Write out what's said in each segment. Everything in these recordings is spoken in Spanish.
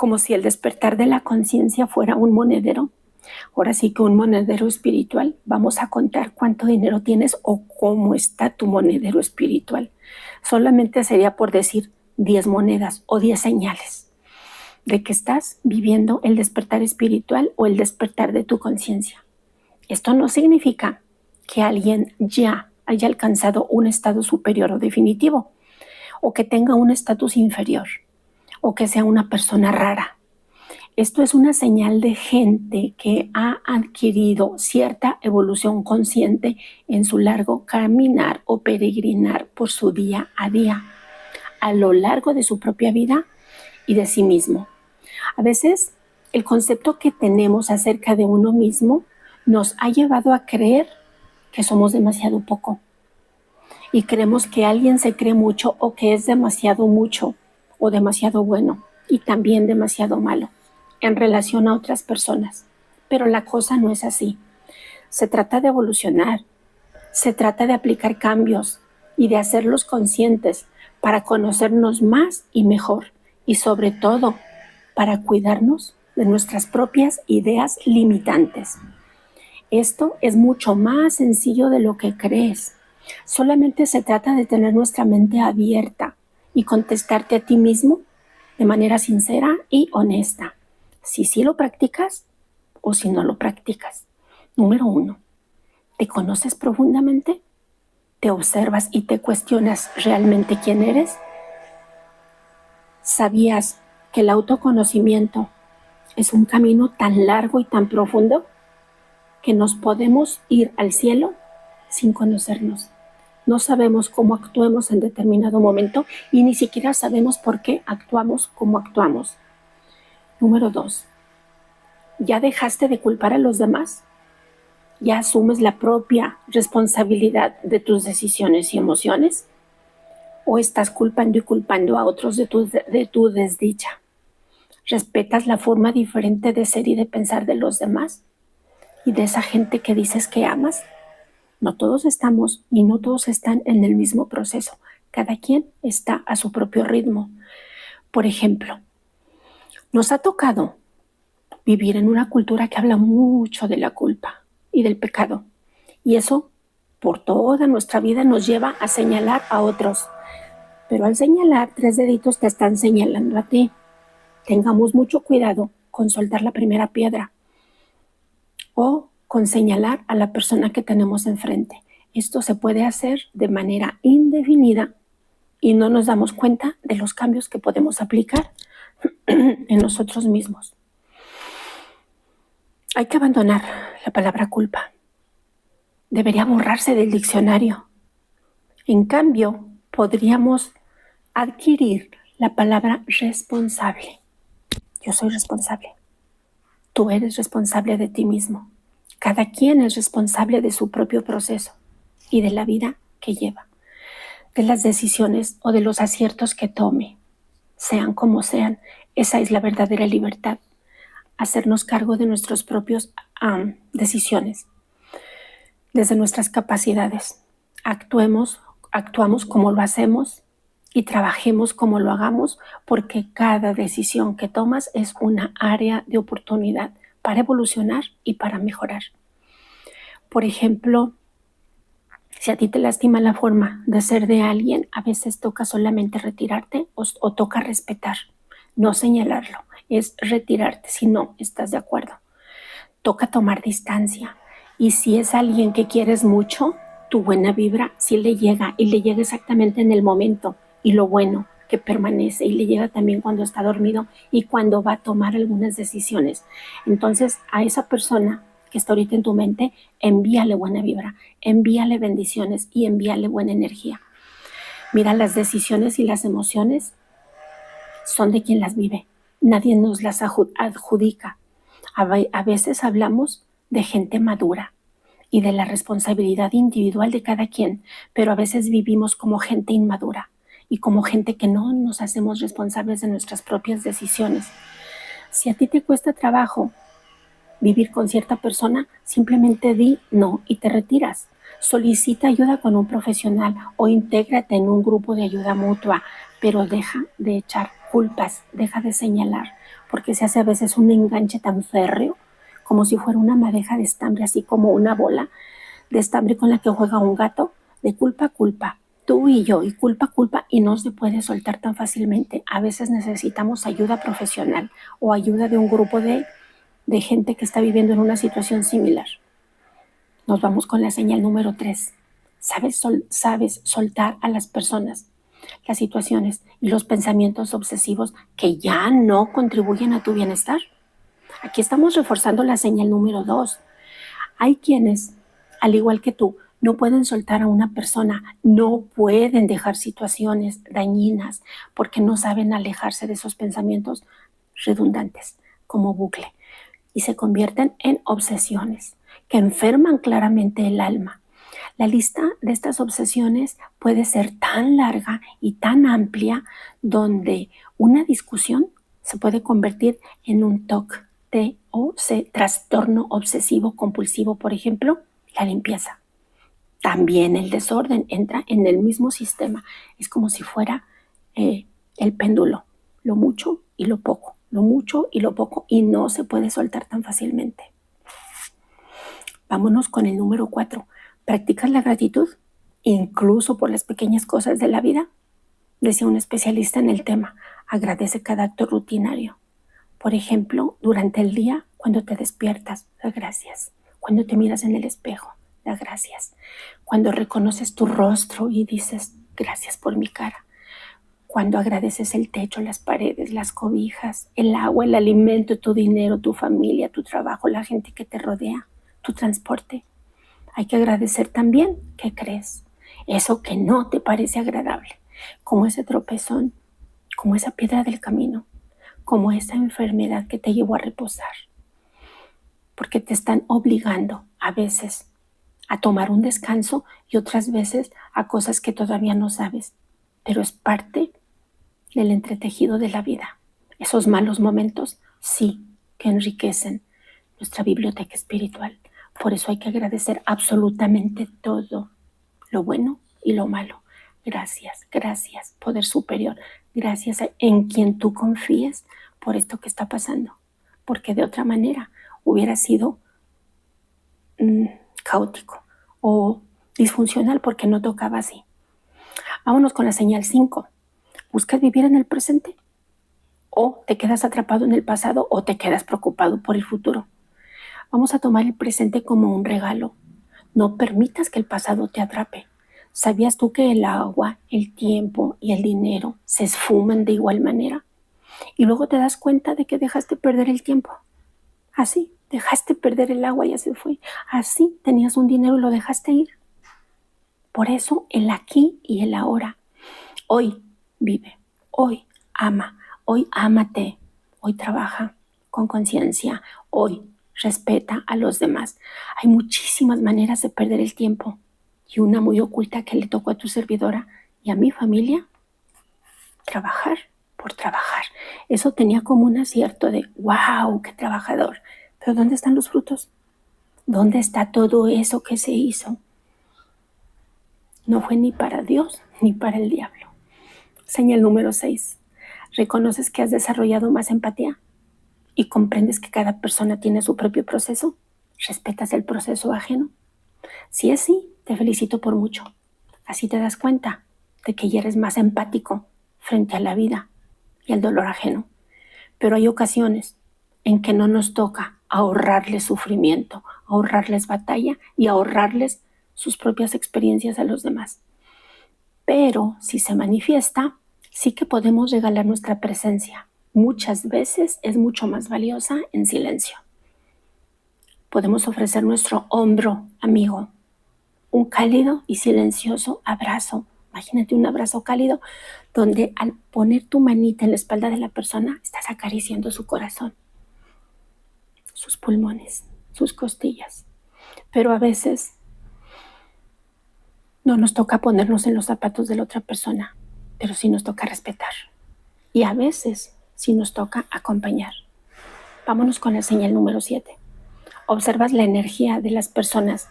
como si el despertar de la conciencia fuera un monedero. Ahora sí que un monedero espiritual. Vamos a contar cuánto dinero tienes o cómo está tu monedero espiritual. Solamente sería por decir 10 monedas o 10 señales de que estás viviendo el despertar espiritual o el despertar de tu conciencia. Esto no significa que alguien ya haya alcanzado un estado superior o definitivo, o que tenga un estatus inferior, o que sea una persona rara. Esto es una señal de gente que ha adquirido cierta evolución consciente en su largo caminar o peregrinar por su día a día, a lo largo de su propia vida y de sí mismo. A veces el concepto que tenemos acerca de uno mismo nos ha llevado a creer que somos demasiado poco. Y creemos que alguien se cree mucho o que es demasiado mucho o demasiado bueno y también demasiado malo en relación a otras personas. Pero la cosa no es así. Se trata de evolucionar, se trata de aplicar cambios y de hacerlos conscientes para conocernos más y mejor y sobre todo para cuidarnos de nuestras propias ideas limitantes. Esto es mucho más sencillo de lo que crees. Solamente se trata de tener nuestra mente abierta y contestarte a ti mismo de manera sincera y honesta. Si sí lo practicas o si no lo practicas. Número 1. ¿Te conoces profundamente? ¿Te observas y te cuestionas realmente quién eres? ¿Sabías que el autoconocimiento es un camino tan largo y tan profundo que nos podemos ir al cielo sin conocernos? No sabemos cómo actuemos en determinado momento y ni siquiera sabemos por qué actuamos como actuamos. Número 2. ¿Ya dejaste de culpar a los demás? ¿Ya asumes la propia responsabilidad de tus decisiones y emociones? ¿O estás culpando y culpando a otros de tu desdicha? ¿Respetas la forma diferente de ser y de pensar de los demás y de esa gente que dices que amas? No todos estamos y no todos están en el mismo proceso. Cada quien está a su propio ritmo. Por ejemplo, nos ha tocado vivir en una cultura que habla mucho de la culpa y del pecado. Y eso, por toda nuestra vida, nos lleva a señalar a otros. Pero al señalar, 3 deditos te están señalando a ti. Tengamos mucho cuidado con soltar la primera piedra o con señalar a la persona que tenemos enfrente. Esto se puede hacer de manera indefinida y no nos damos cuenta de los cambios que podemos aplicar en nosotros mismos. Hay que abandonar la palabra culpa. Debería borrarse del diccionario. En cambio, podríamos adquirir la palabra responsable. Yo soy responsable. Tú eres responsable de ti mismo. Cada quien es responsable de su propio proceso y de la vida que lleva, de las decisiones o de los aciertos que tome, sean como sean. Esa es la verdadera libertad, hacernos cargo de nuestras propias decisiones, desde nuestras capacidades. Actuamos como lo hacemos y trabajemos como lo hagamos, porque cada decisión que tomas es una área de oportunidad para evolucionar y para mejorar. Por ejemplo, si a ti te lastima la forma de ser de alguien, a veces toca solamente retirarte o toca respetar, no señalarlo, es retirarte si no estás de acuerdo. Toca tomar distancia y si es alguien que quieres mucho, tu buena vibra sí le llega y le llega exactamente en el momento y lo bueno que permanece y le llega también cuando está dormido y cuando va a tomar algunas decisiones. Entonces a esa persona que está ahorita en tu mente, envíale buena vibra, envíale bendiciones y envíale buena energía. Mira, las decisiones y las emociones son de quien las vive, nadie nos las adjudica. A veces hablamos de gente madura y de la responsabilidad individual de cada quien, pero a veces vivimos como gente inmadura y como gente que no nos hacemos responsables de nuestras propias decisiones. Si a ti te cuesta trabajo vivir con cierta persona, simplemente di no y te retiras. Solicita ayuda con un profesional o intégrate en un grupo de ayuda mutua, pero deja de echar culpas, deja de señalar, porque se hace a veces un enganche tan férreo, como si fuera una madeja de estambre, así como una bola de estambre con la que juega un gato, de culpa a culpa, tú y yo, y culpa a culpa, y no se puede soltar tan fácilmente. A veces necesitamos ayuda profesional o ayuda de un grupo de gente que está viviendo en una situación similar. Nos vamos con la señal número 3. Sabes soltar a las personas, las situaciones y los pensamientos obsesivos que ya no contribuyen a tu bienestar. Aquí estamos reforzando la señal número 2. Hay quienes, al igual que tú, no pueden soltar a una persona, no pueden dejar situaciones dañinas porque no saben alejarse de esos pensamientos redundantes como bucle y se convierten en obsesiones que enferman claramente el alma. La lista de estas obsesiones puede ser tan larga y tan amplia donde una discusión se puede convertir en un TOC, T-O-C, trastorno obsesivo compulsivo, por ejemplo, la limpieza. También el desorden entra en el mismo sistema. Es como si fuera el péndulo, lo mucho y lo poco, lo mucho y lo poco, y no se puede soltar tan fácilmente. Vámonos con el número 4. ¿Practicas la gratitud, incluso por las pequeñas cosas de la vida? Decía un especialista en el tema, agradece cada acto rutinario. Por ejemplo, durante el día, cuando te despiertas, da gracias. Cuando te miras en el espejo, da gracias. Cuando reconoces tu rostro y dices, gracias por mi cara. Cuando agradeces el techo, las paredes, las cobijas, el agua, el alimento, tu dinero, tu familia, tu trabajo, la gente que te rodea, tu transporte. Hay que agradecer también, ¿qué crees? Eso que no te parece agradable, como ese tropezón, como esa piedra del camino, como esa enfermedad que te llevó a reposar, porque te están obligando a veces a tomar un descanso y otras veces a cosas que todavía no sabes, pero es parte del entretejido de la vida. Esos malos momentos sí que enriquecen nuestra biblioteca espiritual. Por eso hay que agradecer absolutamente todo, lo bueno y lo malo. Gracias, gracias, poder superior. Gracias en quien tú confíes por esto que está pasando. Porque de otra manera hubiera sido caótico o disfuncional porque no tocaba así. Vámonos con la señal 5. ¿Buscas vivir en el presente? ¿O te quedas atrapado en el pasado o te quedas preocupado por el futuro? Vamos a tomar el presente como un regalo. No permitas que el pasado te atrape. ¿Sabías tú que el agua, el tiempo y el dinero se esfuman de igual manera? Y luego te das cuenta de que dejaste perder el tiempo. Así, dejaste perder el agua y ya se fue. Así, tenías un dinero y lo dejaste ir. Por eso, el aquí y el ahora. Hoy vive, hoy ama, hoy ámate, hoy trabaja con conciencia, hoy respeta a los demás. Hay muchísimas maneras de perder el tiempo y una muy oculta que le tocó a tu servidora y a mi familia, trabajar por trabajar. Eso tenía como un acierto de, wow, qué trabajador. Pero ¿dónde están los frutos? ¿Dónde está todo eso que se hizo? No fue ni para Dios ni para el diablo. Señal número 6. ¿Reconoces que has desarrollado más empatía? ¿Y comprendes que cada persona tiene su propio proceso? ¿Respetas el proceso ajeno? Si es sí, te felicito por mucho. Así te das cuenta de que ya eres más empático frente a la vida y al dolor ajeno. Pero hay ocasiones en que no nos toca ahorrarles sufrimiento, ahorrarles batalla y ahorrarles sus propias experiencias a los demás. Pero si se manifiesta, sí que podemos regalar nuestra presencia. Muchas veces es mucho más valiosa en silencio. Podemos ofrecer nuestro hombro amigo, un cálido y silencioso abrazo. Imagínate un abrazo cálido donde al poner tu manita en la espalda de la persona estás acariciando su corazón, sus pulmones, sus costillas. Pero a veces no nos toca ponernos en los zapatos de la otra persona, pero sí nos toca respetar. Y a veces sí nos toca acompañar. Vámonos con la señal número 7. ¿Observas la energía de las personas,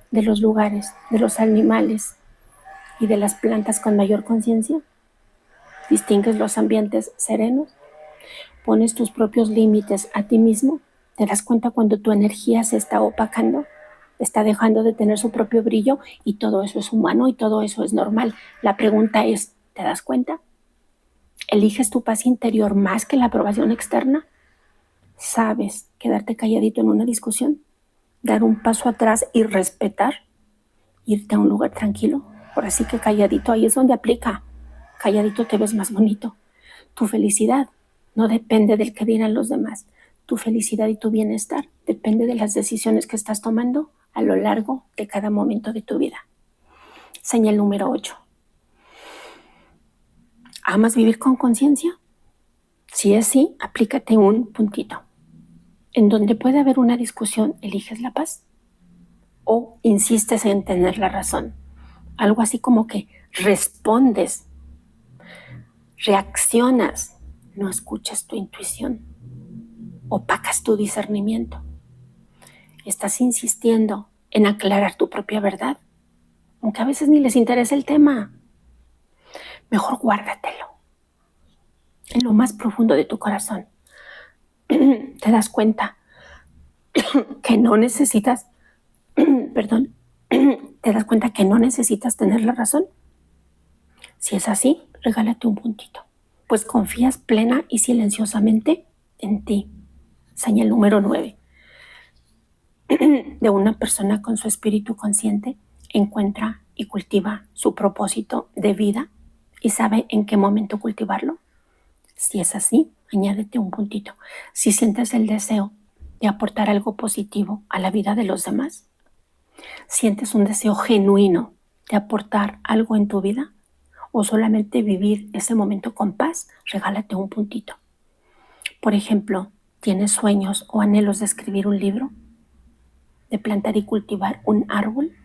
de los lugares, de los animales y de las plantas con mayor conciencia? ¿Distingues los ambientes serenos? pones tus propios límites a ti mismo, te das cuenta cuando tu energía se está opacando, está dejando de tener su propio brillo, y todo eso es humano y todo eso es normal. La pregunta es, ¿te das cuenta? ¿Eliges tu paz interior más que la aprobación externa? ¿Sabes quedarte calladito en una discusión? ¿Dar un paso atrás y respetar? ¿Irte a un lugar tranquilo? Ahora sí que calladito, ahí es donde aplica. Calladito te ves más bonito. Tu felicidad no depende del que dirán los demás. Tu felicidad y tu bienestar depende de las decisiones que estás tomando a lo largo de cada momento de tu vida. Señal número 8. ¿Amas vivir con conciencia? Si es sí, aplícate un puntito. En donde puede haber una discusión, ¿eliges la paz? ¿O insistes en tener la razón? Algo así como que respondes, reaccionas, no escuchas tu intuición, opacas tu discernimiento. Estás insistiendo en aclarar tu propia verdad, aunque a veces ni les interesa el tema. Mejor guárdatelo en lo más profundo de tu corazón. Te das cuenta que no necesitas, te das cuenta que no necesitas tener la razón. Si es así, regálate un puntito, pues confías plena y silenciosamente en ti. Señal número 9. De una persona con su espíritu consciente, encuentra y cultiva su propósito de vida y sabe en qué momento cultivarlo. Si es así, añádete un puntito. Si sientes el deseo de aportar algo positivo a la vida de los demás, sientes un deseo genuino de aportar algo en tu vida o solamente vivir ese momento con paz, regálate un puntito. Por ejemplo, ¿tienes sueños o anhelos de escribir un libro? ¿De plantar y cultivar un árbol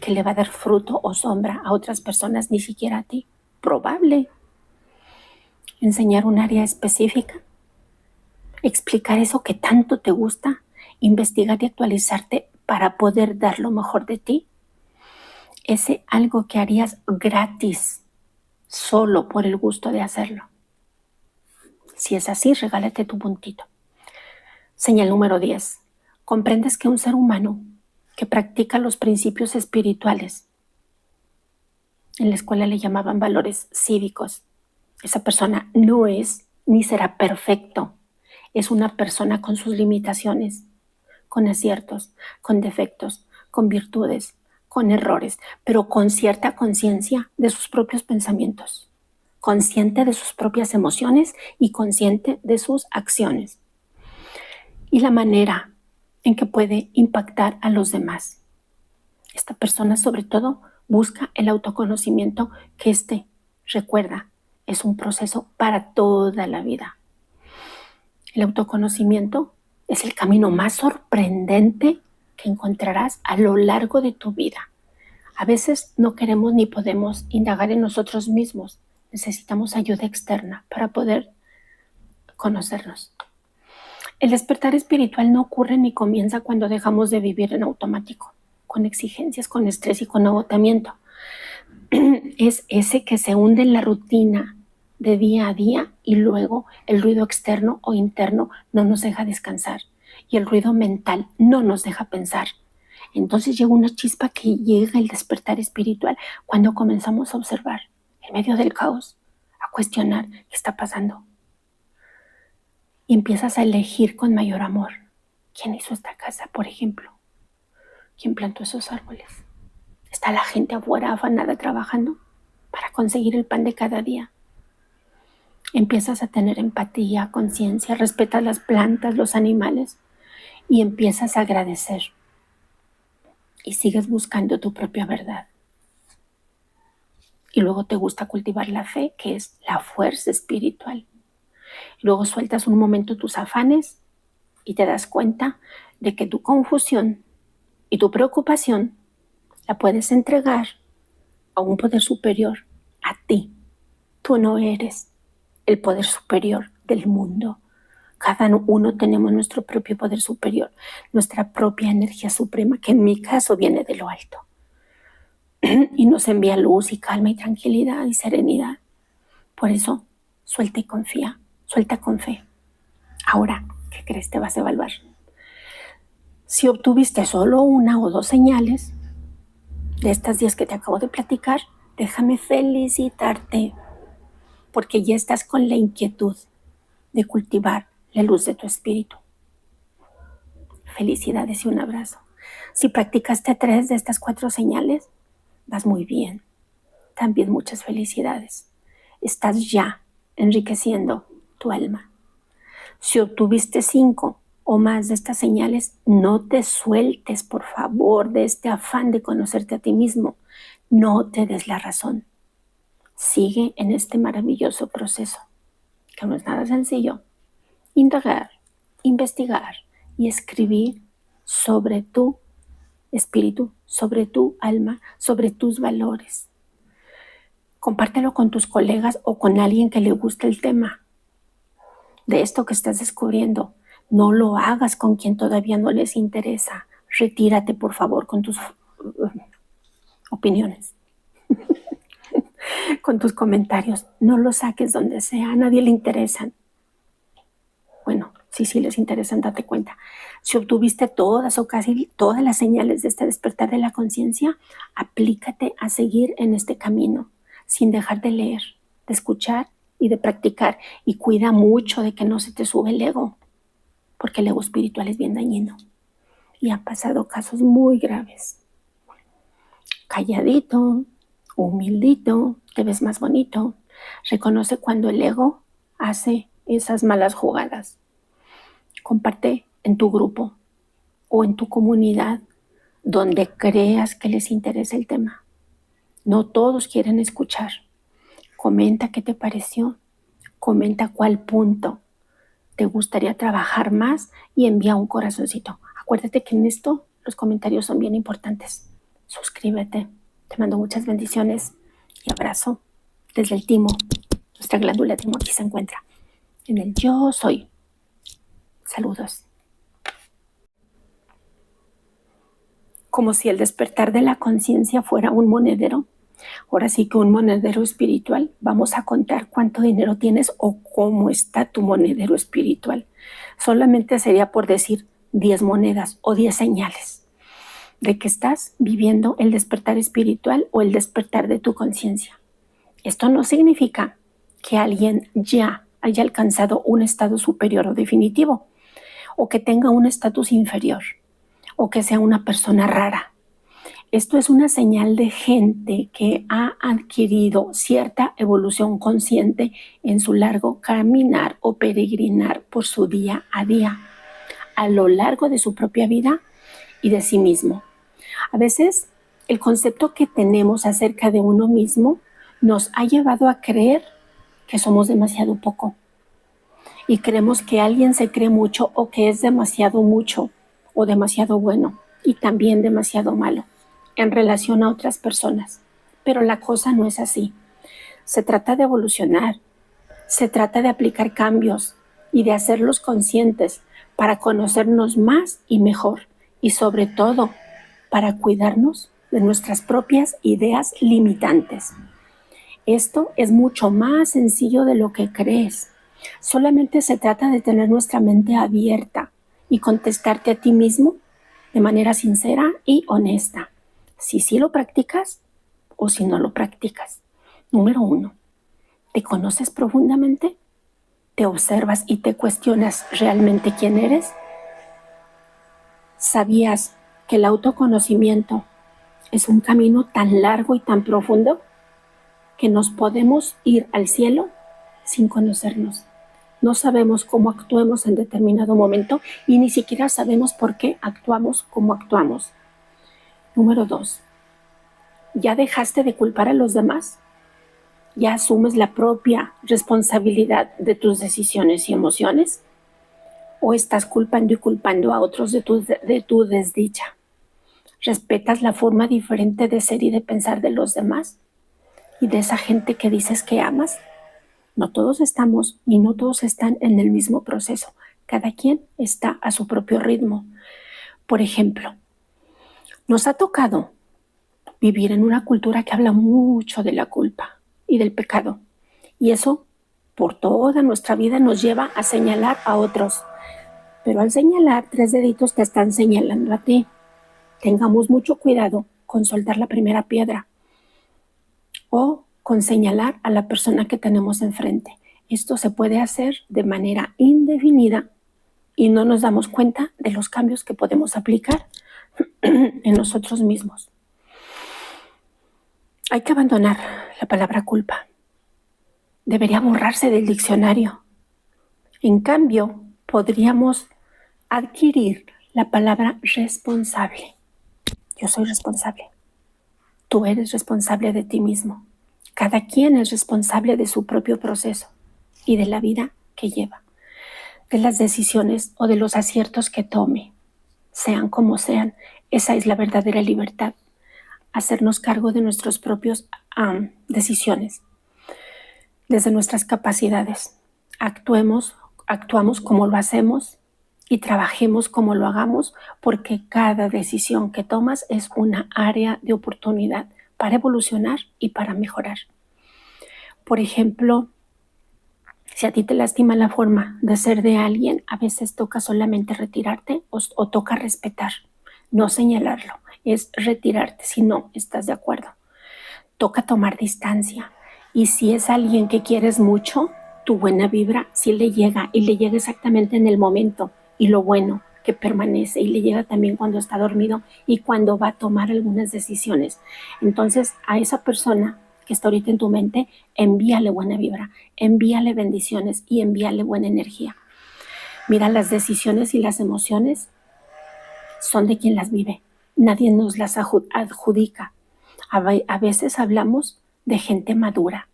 que le va a dar fruto o sombra a otras personas, ni siquiera a ti? Probable. Enseñar un área específica, explicar eso que tanto te gusta, investigar y actualizarte para poder dar lo mejor de ti. Ese algo que harías gratis, solo por el gusto de hacerlo. Si es así, regálate tu puntito. Señal número 10. Comprendes que un ser humano que practica los principios espirituales, en la escuela le llamaban valores cívicos, esa persona no es ni será perfecto. Es una persona con sus limitaciones, con aciertos, con defectos, con virtudes, con errores, pero con cierta conciencia de sus propios pensamientos, consciente de sus propias emociones y consciente de sus acciones y la manera en que puede impactar a los demás. Esta persona sobre todo busca el autoconocimiento, que recuerda, es un proceso para toda la vida. El autoconocimiento es el camino más sorprendente que encontrarás a lo largo de tu vida. A veces no queremos ni podemos indagar en nosotros mismos. Necesitamos ayuda externa para poder conocernos. El despertar espiritual no ocurre ni comienza cuando dejamos de vivir en automático, con exigencias, con estrés y con agotamiento. Es ese que se hunde en la rutina de día a día y luego el ruido externo o interno no nos deja descansar y el ruido mental no nos deja pensar. Entonces llega una chispa que llega el despertar espiritual cuando comenzamos a observar en medio del caos, a cuestionar qué está pasando. Y empiezas a elegir con mayor amor. ¿Quién hizo esta casa, por ejemplo? ¿Quién plantó esos árboles? ¿Está la gente afuera afanada trabajando para conseguir el pan de cada día? Empiezas a tener empatía, conciencia, respetas las plantas, los animales y empiezas a agradecer. Y sigues buscando tu propia verdad. Y luego te gusta cultivar la fe, que es la fuerza espiritual. Y luego sueltas un momento tus afanes y te das cuenta de que tu confusión y tu preocupación la puedes entregar a un poder superior, a ti. Tú no eres el poder superior del mundo. Cada uno tenemos nuestro propio poder superior, nuestra propia energía suprema, que en mi caso viene de lo alto. Y nos envía luz y calma y tranquilidad y serenidad. Por eso, suelta y confía, suelta con fe. Ahora, ¿qué crees? Te vas a evaluar. Si obtuviste solo 1 o 2 señales de estas 10 que te acabo de platicar, déjame felicitarte, porque ya estás con la inquietud de cultivar la luz de tu espíritu. Felicidades y un abrazo. Si practicaste 3 de estas 4 señales, vas muy bien. También muchas felicidades. Estás ya enriqueciendo tu alma. Si obtuviste 5 o más de estas señales, no te sueltes, por favor, de este afán de conocerte a ti mismo. No te des la razón. Sigue en este maravilloso proceso, que no es nada sencillo. Indagar, investigar y escribir sobre tu espíritu, sobre tu alma, sobre tus valores. Compártelo con tus colegas o con alguien que le guste el tema de esto que estás descubriendo. No lo hagas con quien todavía no les interesa. Retírate, por favor, con tus opiniones, con tus comentarios. No lo saques donde sea, a nadie le interesan. Bueno, sí les interesan, date cuenta. Si obtuviste todas o casi todas las señales de este despertar de la conciencia, aplícate a seguir en este camino, sin dejar de leer, de escuchar y de practicar. Y cuida mucho de que no se te sube el ego, porque el ego espiritual es bien dañino. Y han pasado casos muy graves. Calladito, humildito, te ves más bonito. Reconoce cuando el ego hace esas malas jugadas. Comparte en tu grupo o en tu comunidad donde creas que les interesa el tema. No todos quieren escuchar. Comenta qué te pareció. Comenta cuál punto te gustaría trabajar más y envía un corazoncito. Acuérdate que en esto los comentarios son bien importantes. Suscríbete. Te mando muchas bendiciones y abrazo desde el timo. Nuestra glándula timo aquí se encuentra en el yo soy. Saludos. Como si el despertar de la conciencia fuera un monedero. Ahora sí que un monedero espiritual. Vamos a contar cuánto dinero tienes o cómo está tu monedero espiritual. Solamente sería por decir 10 monedas o 10 señales de que estás viviendo el despertar espiritual o el despertar de tu conciencia. Esto no significa que alguien ya haya alcanzado un estado superior o definitivo, o que tenga un estatus inferior, o que sea una persona rara. Esto es una señal de gente que ha adquirido cierta evolución consciente en su largo caminar o peregrinar por su día a día, a lo largo de su propia vida y de sí mismo. A veces el concepto que tenemos acerca de uno mismo nos ha llevado a creer que somos demasiado poco. Y creemos que alguien se cree mucho o que es demasiado mucho o demasiado bueno y también demasiado malo en relación a otras personas. Pero la cosa no es así. Se trata de evolucionar, se trata de aplicar cambios y de hacerlos conscientes para conocernos más y mejor y sobre todo para cuidarnos de nuestras propias ideas limitantes. Esto es mucho más sencillo de lo que crees. Solamente se trata de tener nuestra mente abierta y contestarte a ti mismo de manera sincera y honesta. Si sí lo practicas o si no lo practicas. Número 1, ¿te conoces profundamente? ¿Te observas y te cuestionas realmente quién eres? ¿Sabías que el autoconocimiento es un camino tan largo y tan profundo que nos podemos ir al cielo sin conocernos? No sabemos cómo actuemos en determinado momento y ni siquiera sabemos por qué actuamos como actuamos. Número 2, ¿ya dejaste de culpar a los demás? ¿Ya asumes la propia responsabilidad de tus decisiones y emociones? ¿O estás culpando y culpando a otros de tu desdicha? ¿Respetas la forma diferente de ser y de pensar de los demás y de esa gente que dices que amas? No todos estamos y no todos están en el mismo proceso. Cada quien está a su propio ritmo. Por ejemplo, nos ha tocado vivir en una cultura que habla mucho de la culpa y del pecado. Y eso, por toda nuestra vida, nos lleva a señalar a otros Pero al señalar, 3 deditos te están señalando a ti. Tengamos mucho cuidado con soltar la primera piedra o con señalar a la persona que tenemos enfrente. Esto se puede hacer de manera indefinida y no nos damos cuenta de los cambios que podemos aplicar en nosotros mismos. Hay que abandonar la palabra culpa. Debería borrarse del diccionario. En cambio, podríamos adquirir la palabra responsable. Yo soy responsable. Tú eres responsable de ti mismo. Cada quien es responsable de su propio proceso y de la vida que lleva, de las decisiones o de los aciertos que tome, sean como sean. Esa es la verdadera libertad, hacernos cargo de nuestras propias decisiones, desde nuestras capacidades. Actuamos como lo hacemos y trabajemos como lo hagamos, porque cada decisión que tomas es una área de oportunidad para evolucionar y para mejorar. Por ejemplo, si a ti te lastima la forma de ser de alguien, a veces toca solamente retirarte o toca respetar, no señalarlo, es retirarte si no estás de acuerdo. Toca tomar distancia. Y si es alguien que quieres mucho, tu buena vibra sí le llega y le llega exactamente en el momento, y lo bueno que permanece y le llega también cuando está dormido y cuando va a tomar algunas decisiones. Entonces a esa persona que está ahorita en tu mente, envíale buena vibra, envíale bendiciones y envíale buena energía. Mira, las decisiones y las emociones son de quien las vive. Nadie nos las adjudica. A veces hablamos de gente madura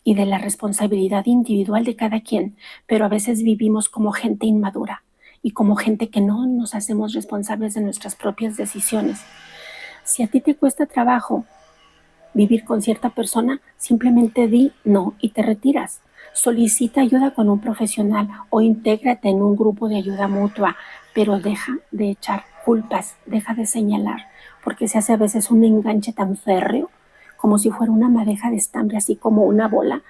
y de la responsabilidad individual de cada quien, pero a veces vivimos como gente inmadura y como gente que no nos hacemos responsables de nuestras propias decisiones. Si a ti te cuesta trabajo vivir con cierta persona, simplemente di no y te retiras. Solicita ayuda con un profesional o intégrate en un grupo de ayuda mutua, pero deja de echar culpas, deja de señalar, porque se hace a veces un enganche tan férreo como si fuera una madeja de estambre, así como una bola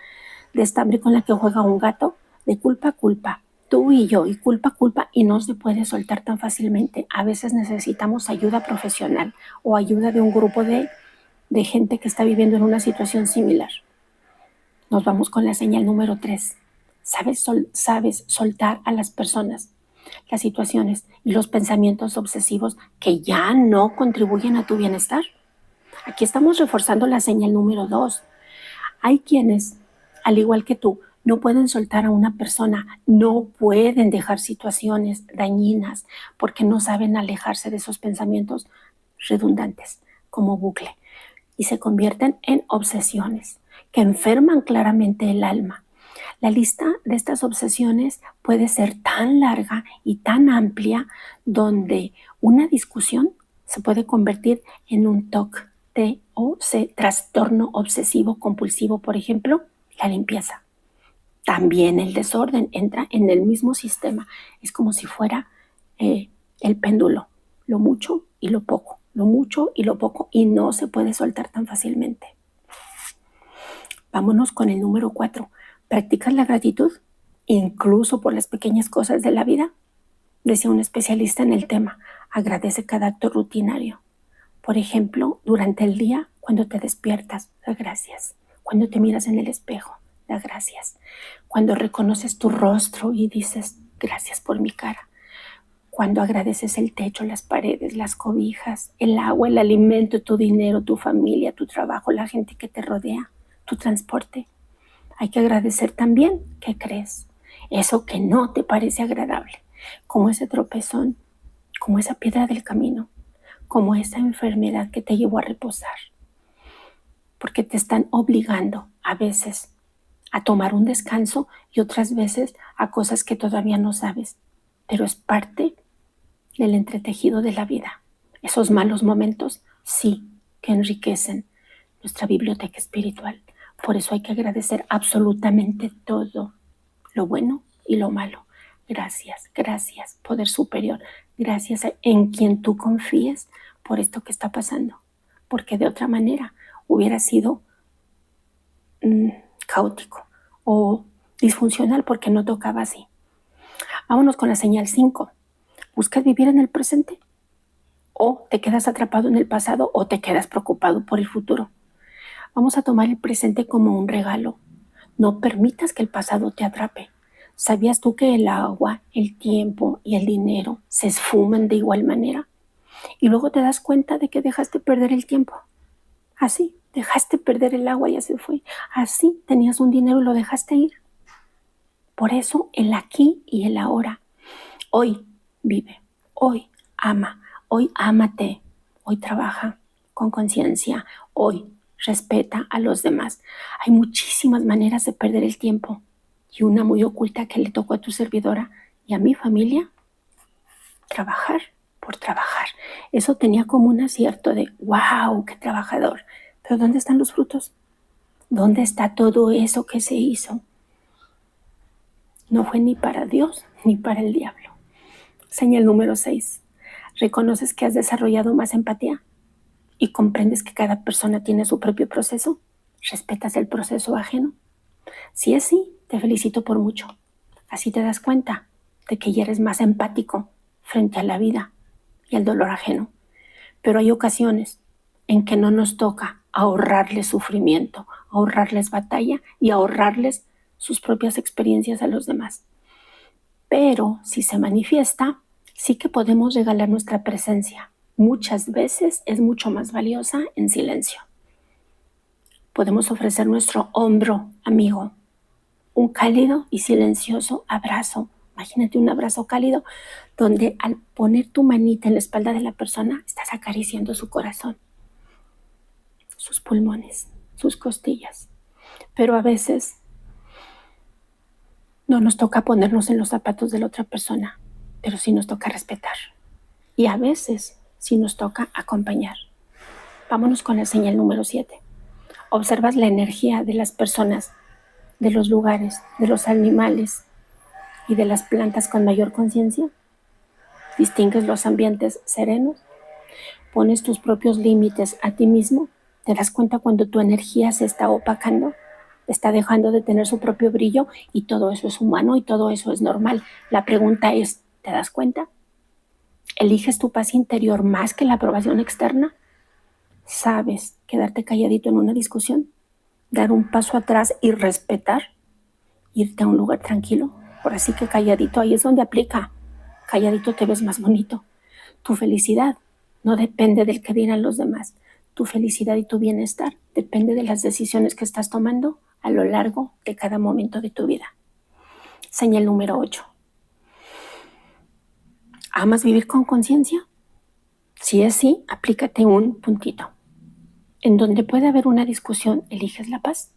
de estambre con la que juega un gato, de culpa a culpa, tú y yo, y culpa a culpa, y no se puede soltar tan fácilmente. A veces necesitamos ayuda profesional o ayuda de un grupo de gente que está viviendo en una situación similar. Nos vamos con la señal número 3. Sabes soltar a las personas, las situaciones y los pensamientos obsesivos que ya no contribuyen a tu bienestar. Aquí estamos reforzando la señal número 2. Hay quienes, al igual que tú, no pueden soltar a una persona, no pueden dejar situaciones dañinas porque no saben alejarse de esos pensamientos redundantes como bucle, y se convierten en obsesiones que enferman claramente el alma. La lista de estas obsesiones puede ser tan larga y tan amplia, donde una discusión se puede convertir en un TOC, TOC, trastorno obsesivo compulsivo, por ejemplo, la limpieza. También el desorden entra en el mismo sistema. Es como si fuera el péndulo, lo mucho y lo poco, lo mucho y lo poco, y no se puede soltar tan fácilmente. Vámonos con el número 4. ¿Practicas la gratitud, incluso por las pequeñas cosas de la vida? Decía un especialista en el tema, agradece cada acto rutinario. Por ejemplo, durante el día, cuando te despiertas, da gracias. Cuando te miras en el espejo, da gracias. Cuando reconoces tu rostro y dices, gracias por mi cara. Cuando agradeces el techo, las paredes, las cobijas, el agua, el alimento, tu dinero, tu familia, tu trabajo, la gente que te rodea, tu transporte. Hay que agradecer también, ¿qué crees? Eso que no te parece agradable, como ese tropezón, como esa piedra del camino, como esa enfermedad que te llevó a reposar, porque te están obligando a veces a tomar un descanso y otras veces a cosas que todavía no sabes, pero es parte del entretejido de la vida. Esos malos momentos sí que enriquecen nuestra biblioteca espiritual. Por eso hay que agradecer absolutamente todo, lo bueno y lo malo. Gracias, gracias, poder superior. Gracias en quien tú confíes por esto que está pasando. Porque de otra manera hubiera sido caótico o disfuncional, porque no tocaba así. Vámonos con la señal 5. ¿Buscas vivir en el presente? ¿O te quedas atrapado en el pasado o te quedas preocupado por el futuro? Vamos a tomar el presente como un regalo. No permitas que el pasado te atrape. ¿Sabías tú que el agua, el tiempo y el dinero se esfuman de igual manera? Y luego te das cuenta de que dejaste perder el tiempo. Así, dejaste perder el agua y ya se fue. Así, tenías un dinero y lo dejaste ir. Por eso, el aquí y el ahora. Hoy vive, hoy ama, hoy ámate, hoy trabaja con conciencia, hoy respeta a los demás. Hay muchísimas maneras de perder el tiempo y una muy oculta que le tocó a tu servidora y a mi familia, trabajar por trabajar. Eso tenía como un acierto de, wow, qué trabajador. Pero ¿dónde están los frutos? ¿Dónde está todo eso que se hizo? No fue ni para Dios ni para el diablo. Señal número 6. ¿Reconoces que has desarrollado más empatía? ¿Y comprendes que cada persona tiene su propio proceso? ¿Respetas el proceso ajeno? Si es sí, te felicito por mucho. Así te das cuenta de que ya eres más empático frente a la vida y al dolor ajeno. Pero hay ocasiones en que no nos toca ahorrarles sufrimiento, ahorrarles batalla y ahorrarles sus propias experiencias a los demás. Pero si se manifiesta, sí que podemos regalar nuestra presencia. Muchas veces es mucho más valiosa en silencio. Podemos ofrecer nuestro hombro amigo, un cálido y silencioso abrazo. Imagínate un abrazo cálido donde al poner tu manita en la espalda de la persona estás acariciando su corazón, sus pulmones, sus costillas. Pero a veces no nos toca ponernos en los zapatos de la otra persona, pero sí nos toca respetar. Y a veces sí nos toca acompañar. Vámonos con la señal número 7. ¿Observas la energía de las personas, de los lugares, de los animales y de las plantas con mayor conciencia? ¿Distingues los ambientes serenos? ¿Pones tus propios límites a ti mismo? ¿Te das cuenta cuando tu energía se está opacando? Está dejando de tener su propio brillo y todo eso es humano y todo eso es normal. La pregunta es, ¿te das cuenta? ¿Eliges tu paz interior más que la aprobación externa? ¿Sabes quedarte calladito en una discusión? ¿Dar un paso atrás y respetar? ¿Irte a un lugar tranquilo? Por así que calladito, ahí es donde aplica. Calladito te ves más bonito. Tu felicidad no depende del que dirán los demás. Tu felicidad y tu bienestar depende de las decisiones que estás tomando a lo largo de cada momento de tu vida. Señal número 8. ¿Amas vivir con conciencia? Si es sí, aplícate un puntito. En donde puede haber una discusión, ¿eliges la paz?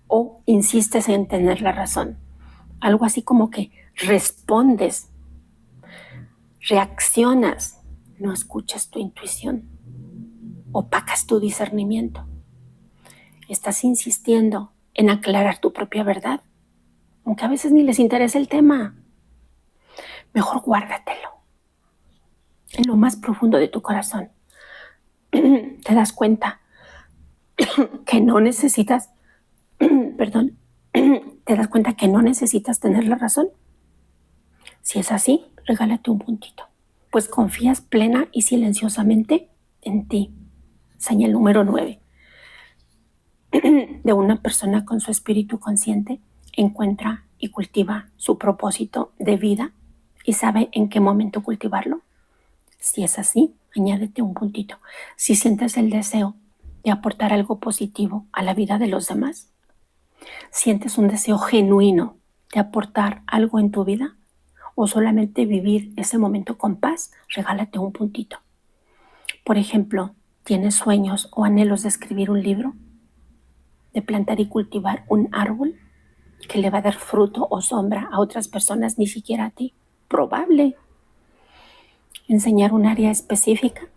¿O insistes en tener la razón? Algo así como que respondes, reaccionas, no escuchas tu intuición, opacas tu discernimiento. Estás insistiendo en aclarar tu propia verdad, aunque a veces ni les interesa el tema. Mejor guárdatelo en lo más profundo de tu corazón. Te das cuenta que no necesitas, te das cuenta que no necesitas tener la razón. Si es así, regálate un puntito, pues confías plena y silenciosamente en ti. Señal número 9. De una persona con su espíritu consciente encuentra y cultiva su propósito de vida y sabe en qué momento cultivarlo. Si es así, añádete un puntito. Si sientes el deseo de aportar algo positivo a la vida de los demás, sientes un deseo genuino de aportar algo en tu vida o solamente vivir ese momento con paz, regálate un puntito. Por ejemplo, ¿tienes sueños o anhelos de escribir un libro? ¿De plantar y cultivar un árbol que le va a dar fruto o sombra a otras personas, ni siquiera a ti? Probable. Enseñar un área específica,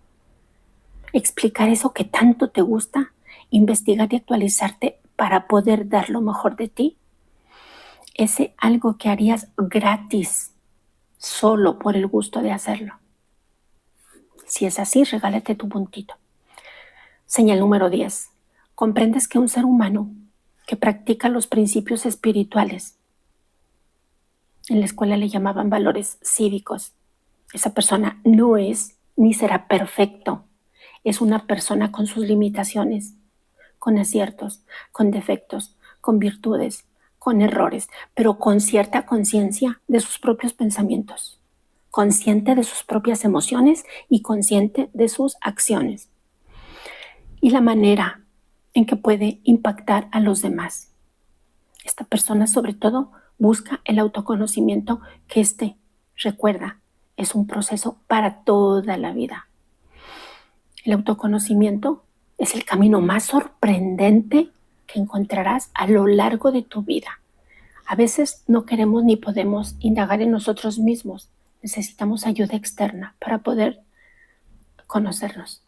explicar eso que tanto te gusta, investigar y actualizarte para poder dar lo mejor de ti. Ese algo que harías gratis, solo por el gusto de hacerlo. Si es así, regálate tu puntito. Señal número 10. Comprendes que un ser humano que practica los principios espirituales, en la escuela le llamaban valores cívicos, Esa persona no es ni será perfecto. Es una persona con sus limitaciones, con aciertos, con defectos, con virtudes, con errores, pero con cierta conciencia de sus propios pensamientos, consciente de sus propias emociones y consciente de sus acciones y la manera en que puede impactar a los demás. Esta persona sobre todo busca el autoconocimiento que recuerda, es un proceso para toda la vida. El autoconocimiento es el camino más sorprendente que encontrarás a lo largo de tu vida. A veces no queremos ni podemos indagar en nosotros mismos. Necesitamos ayuda externa para poder conocernos.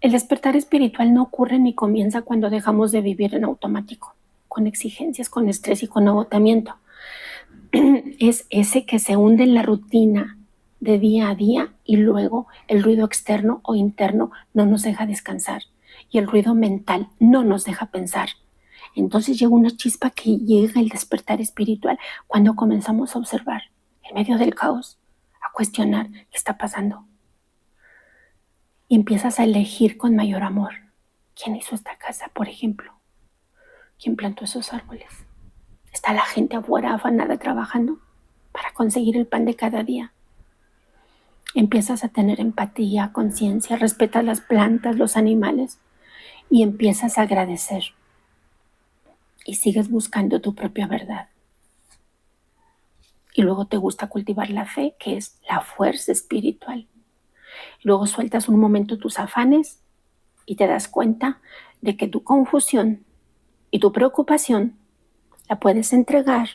El despertar espiritual no ocurre ni comienza cuando dejamos de vivir en automático, con exigencias, con estrés y con agotamiento. Es ese que se hunde en la rutina de día a día y luego el ruido externo o interno no nos deja descansar y el ruido mental no nos deja pensar. Entonces llega una chispa que llega el despertar espiritual cuando comenzamos a observar en medio del caos, a cuestionar qué está pasando. Y empiezas a elegir con mayor amor. ¿Quién hizo esta casa, por ejemplo? ¿Quién plantó esos árboles? ¿Está la gente afuera afanada trabajando para conseguir el pan de cada día? Empiezas a tener empatía, conciencia, respetas las plantas, los animales y empiezas a agradecer. Y sigues buscando tu propia verdad. Y luego te gusta cultivar la fe, que es la fuerza espiritual. Luego sueltas un momento tus afanes y te das cuenta de que tu confusión y tu preocupación la puedes entregar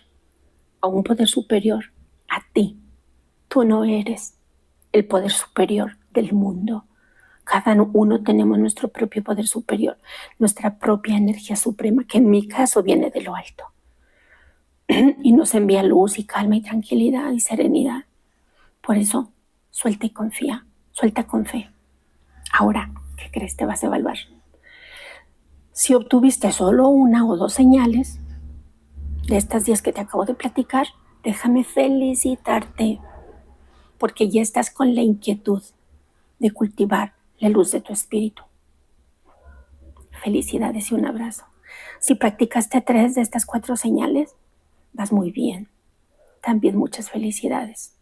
a un poder superior, a ti. Tú no eres el poder superior del mundo. Cada uno tenemos nuestro propio poder superior, nuestra propia energía suprema, que en mi caso viene de lo alto. Y nos envía luz y calma y tranquilidad y serenidad. Por eso, suelta y confía, suelta con fe. Ahora, ¿qué crees? Te vas a evaluar. Si obtuviste solo 1 o 2 señales de estas 10 que te acabo de platicar, déjame felicitarte, porque ya estás con la inquietud de cultivar la luz de tu espíritu. Felicidades y un abrazo. Si practicaste 3 de estas 4 señales, vas muy bien. También muchas felicidades.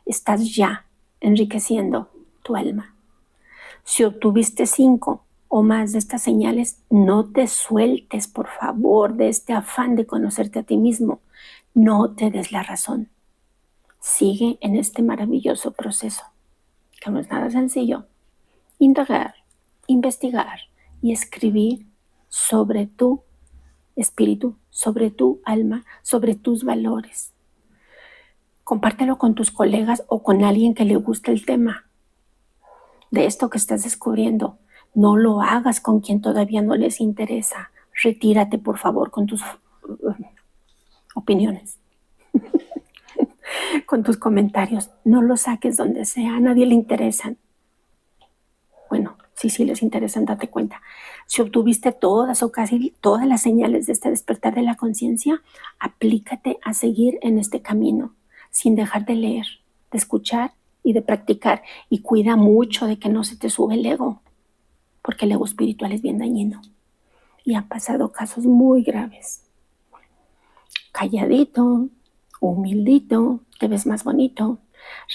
Estás ya enriqueciendo tu alma. Si obtuviste 5 o más de estas señales, no te sueltes, por favor, de este afán de conocerte a ti mismo. No te des la razón. Sigue en este maravilloso proceso, que no es nada sencillo. Indagar, investigar y escribir sobre tu espíritu, sobre tu alma, sobre tus valores. Compártelo con tus colegas o con alguien que le guste el tema de esto que estás descubriendo. No lo hagas con quien todavía no les interesa. Retírate, por favor, con tus opiniones, con tus comentarios. No lo saques donde sea, a nadie le interesan. Bueno, sí les interesan, date cuenta. Si obtuviste todas o casi todas las señales de este despertar de la conciencia, aplícate a seguir en este camino, sin dejar de leer, de escuchar y de practicar. Y cuida mucho de que no se te sube el ego, porque el ego espiritual es bien dañino. Y han pasado casos muy graves. Calladito, humildito, te ves más bonito.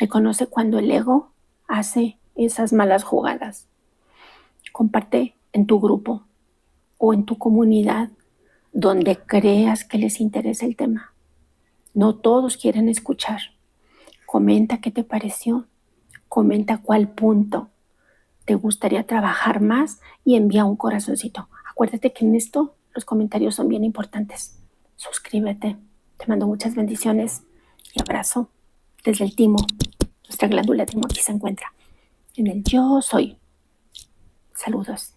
Reconoce cuando el ego hace esas malas jugadas. Comparte en tu grupo o en tu comunidad donde creas que les interesa el tema. No todos quieren escuchar. Comenta qué te pareció. Comenta cuál punto te gustaría trabajar más y envía un corazoncito. Acuérdate que en esto los comentarios son bien importantes. Suscríbete. Te mando muchas bendiciones y abrazo desde el timo. Nuestra glándula timo aquí se encuentra en el yo soy. Saludos.